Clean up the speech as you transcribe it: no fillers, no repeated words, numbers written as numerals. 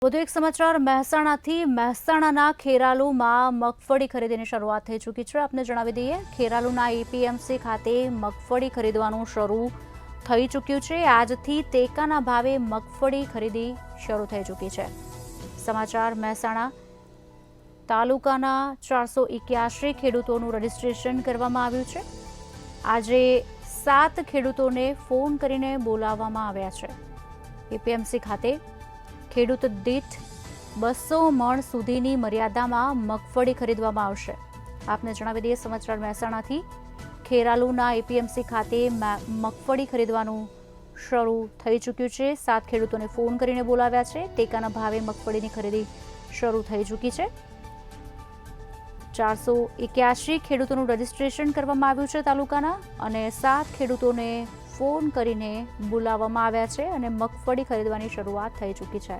વધુ એક સમાચાર મહેસાણાથી મહેસાણાના ખેરાલુમાં મગફળી ખરીદીની શરૂઆત થઈ ચૂકી છે। આપને જણાવી દઈએ, ખેરાલુના એપીએમસી ખાતે મગફળી ખરીદવાનું શરૂ થઈ ચૂક્યું છે। આજથી ટેકાના ભાવે મગફળી ખરીદી શરૂ થઈ ચૂકી છે। સમાચાર મહેસાણા તાલુકાના 481 ખેડૂતોનું રજીસ્ટ્રેશન કરવામાં આવ્યું છે। આજે 7 ખેડૂતોને ફોન કરીને બોલાવવામાં આવ્યા છે। એપીએમસી ખાતે ખેડૂત દીઠ 200 મણ સુધીની મર્યાદામાં મગફળી ખરીદવામાં આવશે। આપને જણાવી દઈએ, સમાચાર મહેસાણાથી ખેરાલુના એપીએમસી ખાતે મગફળી ખરીદવાનું શરૂ થઈ ચૂક્યું છે। 7 ખેડૂતોને ફોન કરીને બોલાવ્યા છે। ટેકાના ભાવે મગફળીની ખરીદી શરૂ થઈ ચૂકી છે। 481 ખેડૂતોનું રજીસ્ટ્રેશન કરવામાં આવ્યું છે તાલુકાના, અને 7 ખેડૂતોને ફોન કરીને બોલાવવામાં આવ્યા છે અને મગફળી ખરીદવાની શરૂઆત થઈ ચૂકી છે।